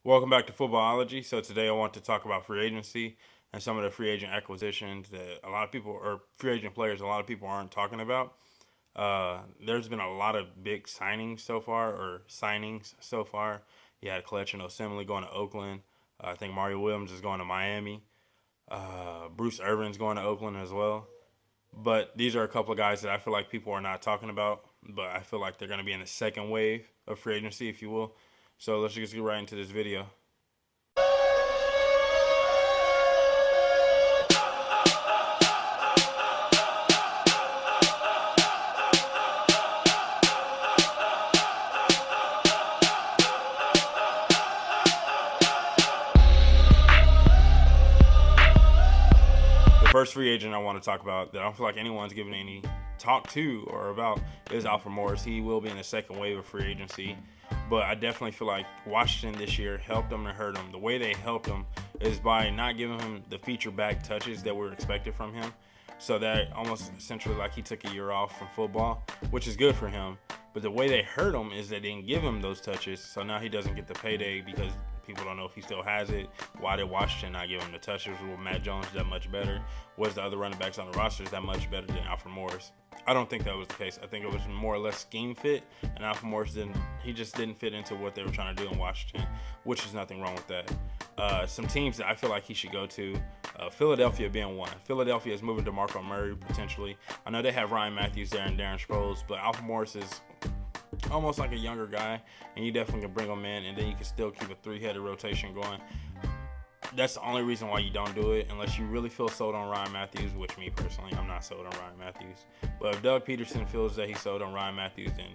Welcome back to Footballology. So today I want to talk about free agency and some of the free agent acquisitions that a lot of people, or free agent players, a lot of people aren't talking about. There's been a lot of big signings so far. You had Clutch and Osemele going to Oakland. I think Mario Williams is going to Miami. Bruce Irvin's going to Oakland as well. But these are a couple of guys that I feel like people are not talking about. But I feel like they're going to be in the second wave of free agency, if you will. So let's just get right into this video. The first free agent I want to talk about that I don't feel like anyone's giving any talk to or about is Alfred Morris. He will be in the second wave of free agency. But I definitely feel like Washington this year helped him and hurt him. The way they helped him is by not giving him the feature back touches that were expected from him. So that almost essentially like he took a year off from football, which is good for him. But the way they hurt him is they didn't give him those touches. So now he doesn't get the payday because people don't know if he still has it. Why did Washington not give him the touches? Was Matt Jones that much better? Was the other running backs on the rosters that much better than Alfred Morris? I don't think that was the case. I think it was more or less scheme fit, and Alfred Morris didn't fit into what they were trying to do in Washington, which is nothing wrong with that. Some teams that I feel like he should go to, Philadelphia being one. Philadelphia is moving to DeMarco Murray potentially. I know they have Ryan Matthews there and Darren Sproles, but Alfred Morris is almost like a younger guy, and you definitely can bring him in, and then you can still keep a three-headed rotation going. That's the only reason why you don't do it, unless you really feel sold on Ryan Matthews, which me personally, I'm not sold on Ryan Matthews. But if Doug Peterson feels that he's sold on Ryan Matthews, then,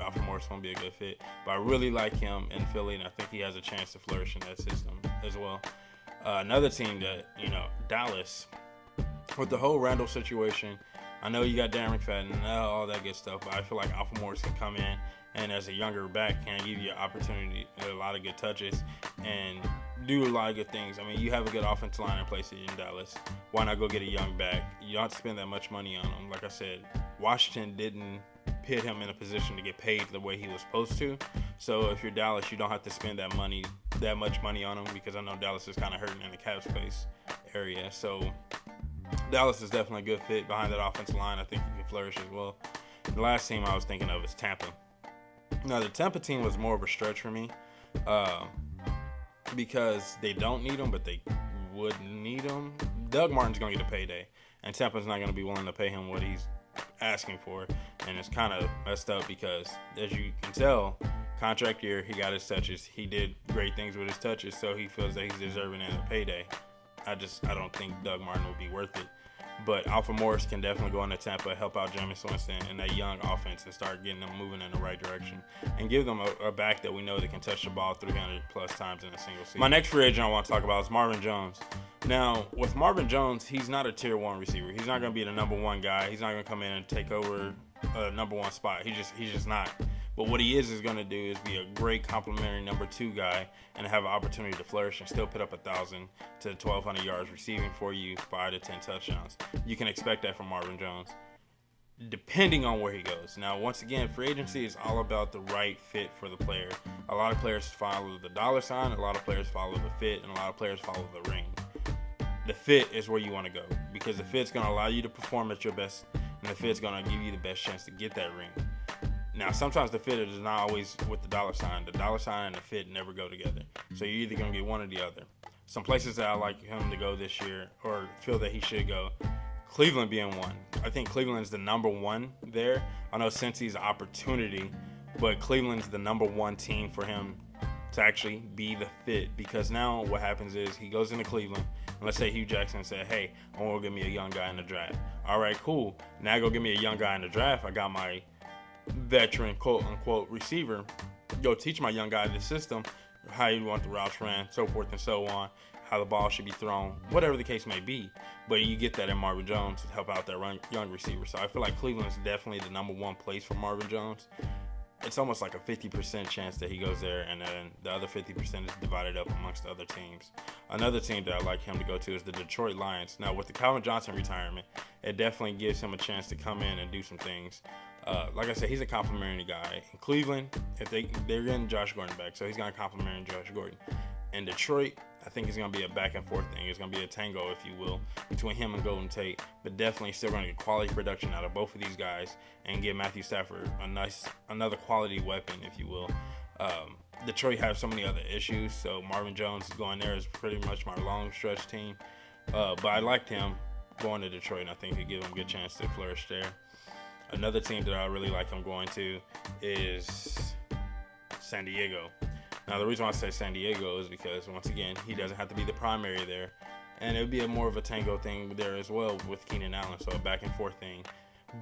Alfred Morris won't be a good fit. But I really like him in Philly, and I think he has a chance to flourish in that system as well. Another team that, Dallas, with the whole Randall situation, I know you got Darren McFadden and all that good stuff, but I feel like Alfred Morris can come in and as a younger back can give you an opportunity, a lot of good touches, and do a lot of good things. I mean, you have a good offensive line in place in Dallas. Why not go get a young back? You don't have to spend that much money on him. Like I said, Washington didn't put him in a position to get paid the way he was supposed to. So if you're Dallas, you don't have to spend that much money on him, because I know Dallas is kind of hurting in the cap space area. So Dallas is definitely a good fit behind that offensive line. I think he can flourish as well. The last team I was thinking of is Tampa. Now, the Tampa team was more of a stretch for me because they don't need him, but they would need him. Doug Martin's going to get a payday, and Tampa's not going to be willing to pay him what he's asking for. And it's kind of messed up because, as you can tell, contract year, he got his touches. He did great things with his touches, so he feels that he's deserving of a payday. I don't think Doug Martin will be worth it. But Alfred Morris can definitely go into Tampa, help out Jameis Winston and that young offense and start getting them moving in the right direction and give them a back that we know that can touch the ball 300 plus times in a single season. My next free agent I want to talk about is Marvin Jones. Now, with Marvin Jones, he's not a tier one receiver. He's not going to be the number one guy. He's not going to come in and take over a number one spot. He's just not. But what he is going to do is be a great complimentary number two guy and have an opportunity to flourish and still put up 1,000 to 1,200 yards receiving for you, 5 to 10 touchdowns. You can expect that from Marvin Jones, depending on where he goes. Now, once again, free agency is all about the right fit for the player. A lot of players follow the dollar sign, a lot of players follow the fit, and a lot of players follow the ring. The fit is where you want to go, because the fit's going to allow you to perform at your best, and the fit's going to give you the best chance to get that ring. Now, sometimes the fit is not always with the dollar sign. The dollar sign and the fit never go together. So you're either going to get one or the other. Some places that I like him to go this year, or feel that he should go, Cleveland being one. I think Cleveland's the number one there. I know Cincy's an opportunity, but Cleveland's the number one team for him to actually be the fit, because now what happens is he goes into Cleveland, and let's say Hugh Jackson said, hey, I want to give me a young guy in the draft. All right, cool. Now go give me a young guy in the draft. I got my veteran quote-unquote receiver. Go teach my young guy the system, how you want the routes ran, so forth and so on, how the ball should be thrown, whatever the case may be. But you get that in Marvin Jones to help out that young receiver. So I feel like Cleveland's definitely the number one place for Marvin Jones. It's almost like a 50% chance that he goes there, and then the other 50% is divided up amongst the other teams. Another team that I'd like him to go to is the Detroit Lions. Now, with the Calvin Johnson retirement, it definitely gives him a chance to come in and do some things. Like I said, he's a complimentary guy. In Cleveland, if they're getting Josh Gordon back, so he's going to complimentary Josh Gordon. And Detroit, I think it's going to be a back and forth thing. It's going to be a tango, if you will, between him and Golden Tate. But definitely still going to get quality production out of both of these guys and give Matthew Stafford another quality weapon, if you will. Detroit has so many other issues, so Marvin Jones going there is pretty much my long stretch team. But I liked him going to Detroit, and I think he'd give him a good chance to flourish there. Another team that I really like him going to is San Diego. Now, the reason why I say San Diego is because, once again, he doesn't have to be the primary there. And it would be more of a tango thing there as well with Keenan Allen, so a back and forth thing.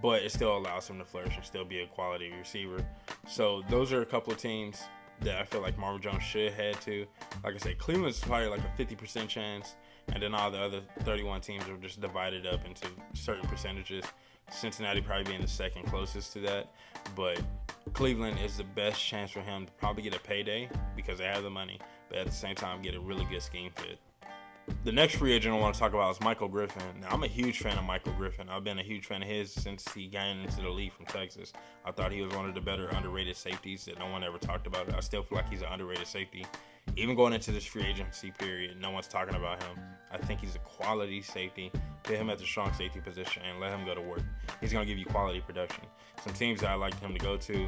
But it still allows him to flourish and still be a quality receiver. So those are a couple of teams that I feel like Marvin Jones should head to. Like I said, Cleveland's probably like a 50% chance. And then all the other 31 teams are just divided up into certain percentages. Cincinnati probably being the second closest to that. But Cleveland is the best chance for him to probably get a payday because they have the money, but at the same time get a really good scheme fit. The next free agent I want to talk about is Michael Griffin. Now, I'm a huge fan of Michael Griffin. I've been a huge fan of his since he got into the league from Texas. I thought he was one of the better underrated safeties that no one ever talked about. I still feel like he's an underrated safety. Even going into this free agency period, no one's talking about him. I think he's a quality safety. Put him at the strong safety position and let him go to work. He's going to give you quality production. Some teams that I like him to go to.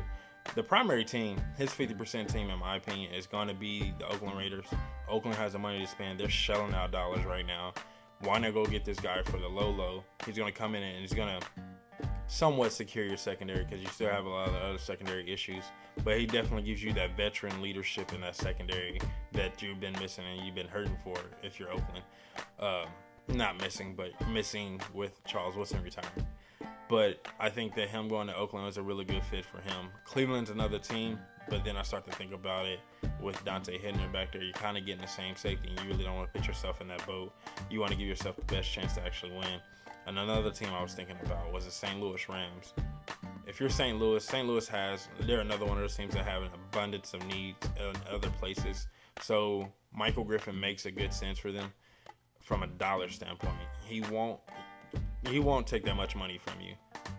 The primary team, his 50% team, in my opinion, is going to be the Oakland Raiders. Oakland has the money to spend. They're shelling out dollars right now. Why not go get this guy for the low? He's going to come in and he's going to somewhat secure your secondary because you still have a lot of other secondary issues. But he definitely gives you that veteran leadership in that secondary that you've been missing and you've been hurting for if you're Oakland. Not missing, but missing with Charles Woodson retiring. But I think that him going to Oakland was a really good fit for him. Cleveland's another team, but then I start to think about it with Dante Hittner back there. You're kind of getting the same safety, and you really don't want to put yourself in that boat. You want to give yourself the best chance to actually win. And another team I was thinking about was the St. Louis Rams. If you're St. Louis they're another one of those teams that have an abundance of needs in other places. So Michael Griffin makes a good sense for them from a dollar standpoint. He won't take that much money from you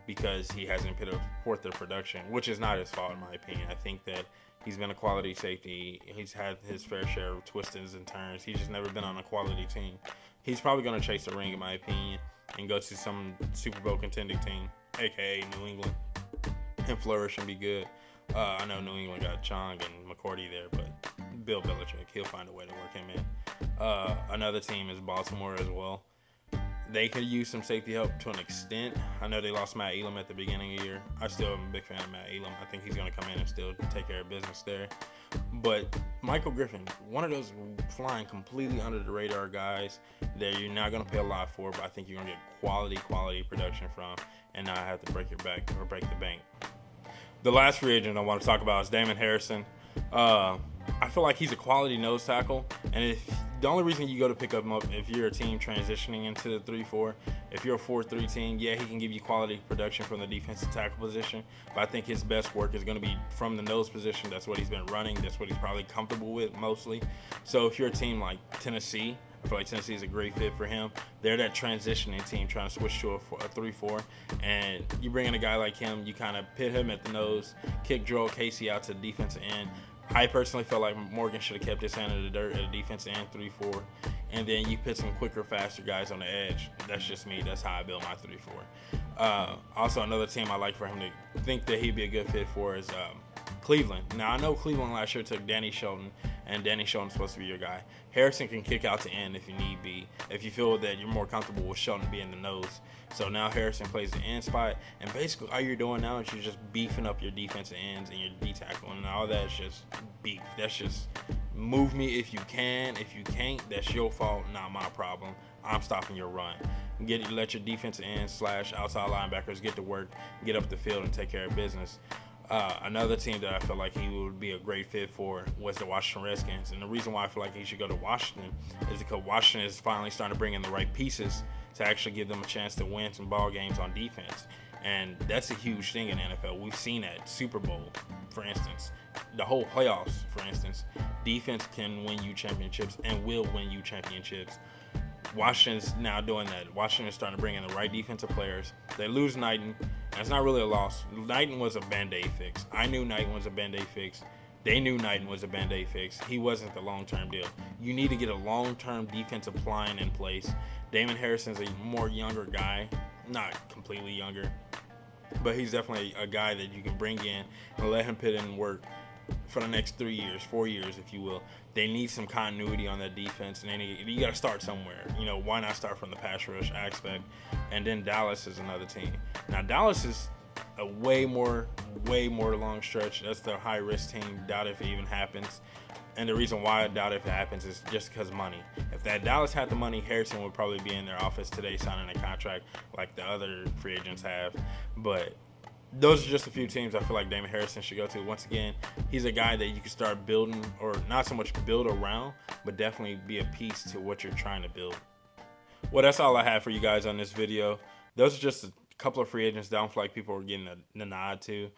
because he hasn't put forth the production, which is not his fault in my opinion. I think that he's been a quality safety. He's had his fair share of twists and turns. He's just never been on a quality team. He's probably going to chase a ring in my opinion and go to some Super Bowl contending team, aka New England, and flourish and be good. I know New England got Chong and McCourty there, but Bill Belichick, he'll find a way to work him in. Another team is Baltimore as well. They could use some safety help to an extent. I know they lost Matt Elam at the beginning of the year. I still am a big fan of Matt Elam. I think he's going to come in and still take care of business there. But Michael Griffin, one of those flying completely under the radar guys that you're not going to pay a lot for, but I think you're going to get quality production from and not have to break your back or break the bank. The last free agent I want to talk about is Damon Harrison. I feel like he's a quality nose tackle, and the only reason you go to pick him up if you're a team transitioning into the 3-4, if you're a 4-3 team, yeah, he can give you quality production from the defensive tackle position, but I think his best work is going to be from the nose position. That's what he's been running. That's what he's probably comfortable with mostly. So if you're a team like Tennessee, I feel like Tennessee is a great fit for him. They're that transitioning team trying to switch to a 3-4, and you bring in a guy like him, you kind of pit him at the nose, kick Joel Casey out to the defensive end. I personally felt like Morgan should have kept his hand in the dirt at the defensive end 3-4, and then you put some quicker, faster guys on the edge. That's just me. That's how I build my 3-4. Also, another team I like for him to think that he'd be a good fit for is Cleveland. Now, I know Cleveland last year took Danny Shelton, and Danny Shelton's supposed to be your guy. Harrison can kick out to end if you need be, if you feel that you're more comfortable with Shelton being the nose. So now Harrison plays the end spot, and basically all you're doing now is you're just beefing up your defensive ends and your D-tackle, and all that's just beef. That's just move me if you can. If you can't, that's your fault, not my problem. I'm stopping your run. Let your defensive ends / outside linebackers get to work, get up the field, and take care of business. Another team that I feel like he would be a great fit for was the Washington Redskins. And the reason why I feel like he should go to Washington is because Washington is finally starting to bring in the right pieces to actually give them a chance to win some ball games on defense. And that's a huge thing in the NFL. We've seen that Super Bowl, for instance, the whole playoffs, for instance. Defense can win you championships and will win you championships. Washington's now doing that. Washington's starting to bring in the right defensive players. They lose Knighton, and it's not really a loss. Knighton was a Band-Aid fix. I knew Knighton was a Band-Aid fix, They knew Knighton was a Band-Aid fix. He wasn't the long-term deal. You need to get a long-term defensive line in place. Damon Harrison's a more younger guy, not completely younger, but he's definitely a guy that you can bring in and let him put in work for the next 3 years, 4 years, if you will. They need some continuity on that defense, and you got to start somewhere. Why not start from the pass rush aspect? And then Dallas is another team. Now, Dallas is a way more long stretch. That's the high-risk team. Doubt if it even happens. And the reason why I doubt if it happens is just because money. If that Dallas had the money, Harrison would probably be in their office today signing a contract like the other free agents have. But those are just a few teams I feel like Damon Harrison should go to. Once again, he's a guy that you can start building, or not so much build around, but definitely be a piece to what you're trying to build. Well, that's all I have for you guys on this video. Those are just a couple of free agents that I don't feel like people are getting the nod to.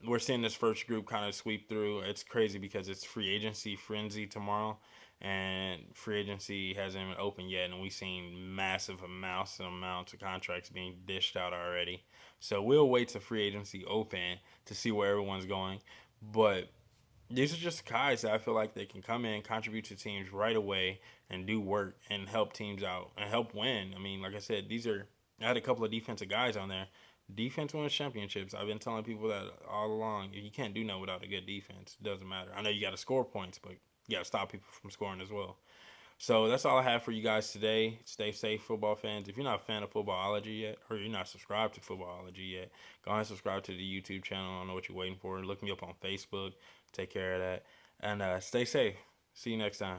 We're seeing this first group kind of sweep through. It's crazy because it's free agency frenzy tomorrow, and free agency hasn't even opened yet, and we've seen massive amounts of contracts being dished out already. So we'll wait till free agency open to see where everyone's going. But these are just guys that I feel like they can come in, contribute to teams right away, and do work and help teams out and help win. I mean, like I said, I had a couple of defensive guys on there. Defense wins championships. I've been telling people that all along. You can't do nothing without a good defense. It doesn't matter. I know you got to score points, but you got to stop people from scoring as well. So that's all I have for you guys today. Stay safe, football fans. If you're not a fan of Footballology yet, or you're not subscribed to Footballology yet, go ahead and subscribe to the YouTube channel. I don't know what you're waiting for. Look me up on Facebook. Take care of that. And stay safe. See you next time.